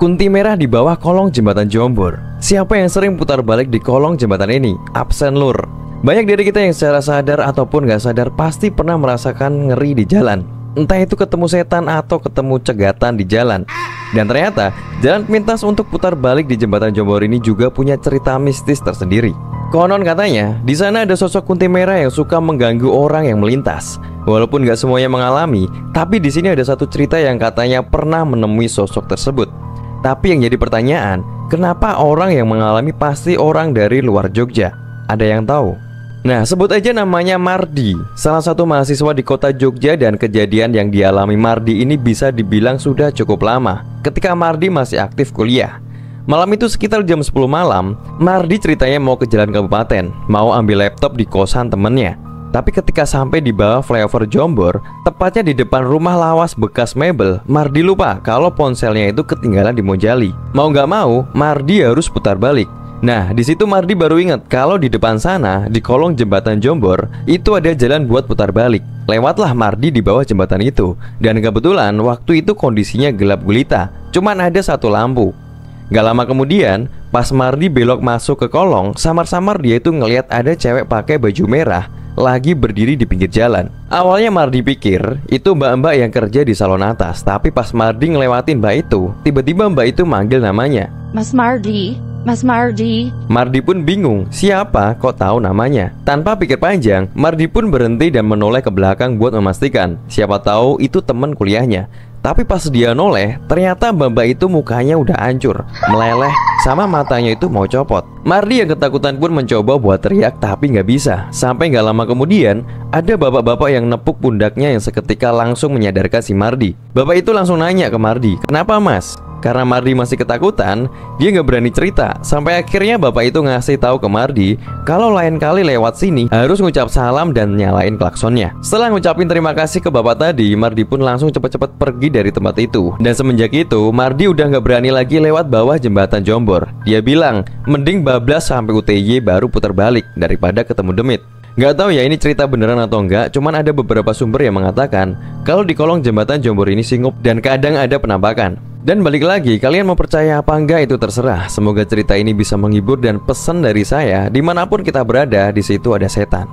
Kunti merah di bawah kolong jembatan Jombor. Siapa yang sering putar balik di kolong jembatan ini? Absen lur. Banyak dari kita yang secara sadar ataupun gak sadar pasti pernah merasakan ngeri di jalan. Entah itu ketemu setan atau ketemu cegatan di jalan. Dan ternyata jalan pintas untuk putar balik di jembatan Jombor ini juga punya cerita mistis tersendiri. Konon katanya di sana ada sosok kunti merah yang suka mengganggu orang yang melintas. Walaupun gak semuanya mengalami, tapi di sini ada satu cerita yang katanya pernah menemui sosok tersebut. Tapi yang jadi pertanyaan, kenapa orang yang mengalami pasti orang dari luar Jogja? Ada yang tahu? Nah, sebut aja namanya Mardi, salah satu mahasiswa di kota Jogja, dan kejadian yang dialami Mardi ini bisa dibilang sudah cukup lama, ketika Mardi masih aktif kuliah. Malam itu sekitar jam 10 malam, Mardi ceritanya mau ke jalan kabupaten, mau ambil laptop di kosan temennya. Tapi ketika sampai di bawah flyover Jombor, tepatnya di depan rumah lawas bekas mebel, Mardi lupa kalau ponselnya itu ketinggalan di Mojali. Mau gak mau, Mardi harus putar balik. Nah, di situ Mardi baru ingat kalau di depan sana, di kolong jembatan Jombor, itu ada jalan buat putar balik. Lewatlah Mardi di bawah jembatan itu. Dan kebetulan waktu itu kondisinya gelap gulita, cuman ada satu lampu. Gak lama kemudian, pas Mardi belok masuk ke kolong, samar-samar dia itu ngelihat ada cewek pakai baju merah lagi berdiri di pinggir jalan. Awalnya Mardi pikir itu mbak-mbak yang kerja di salon atas. Tapi pas Mardi ngelewatin mbak itu, tiba-tiba mbak itu manggil namanya, Mas Mardi, Mas Mardi. Mardi pun bingung, siapa kok tahu namanya. Tanpa pikir panjang, Mardi pun berhenti dan menoleh ke belakang buat memastikan siapa tahu itu teman kuliahnya. Tapi pas dia noleh, ternyata mbak-mbak itu mukanya udah hancur, meleleh, sama matanya itu mau copot. Mardi yang ketakutan pun mencoba buat teriak tapi nggak bisa. Sampai nggak lama kemudian, ada bapak-bapak yang nepuk pundaknya yang seketika langsung menyadarkan si Mardi. Bapak itu langsung nanya ke Mardi, "Kenapa mas?" Karena Mardi masih ketakutan, dia nggak berani cerita. Sampai akhirnya bapak itu ngasih tahu ke Mardi kalau lain kali lewat sini harus ngucap salam dan nyalain klaksonnya. Setelah ngucapin terima kasih ke bapak tadi, Mardi pun langsung cepat-cepat pergi dari tempat itu. Dan semenjak itu, Mardi udah nggak berani lagi lewat bawah jembatan Jombor. Dia bilang, mending bablas sampai UTY baru putar balik daripada ketemu demit. Gak tahu ya ini cerita beneran atau enggak, cuman ada beberapa sumber yang mengatakan kalau di kolong jembatan Jombor ini singup dan kadang ada penampakan. Dan balik lagi, kalian mau percaya apa enggak itu terserah. Semoga cerita ini bisa menghibur dan pesan dari saya, dimanapun kita berada, di situ ada setan.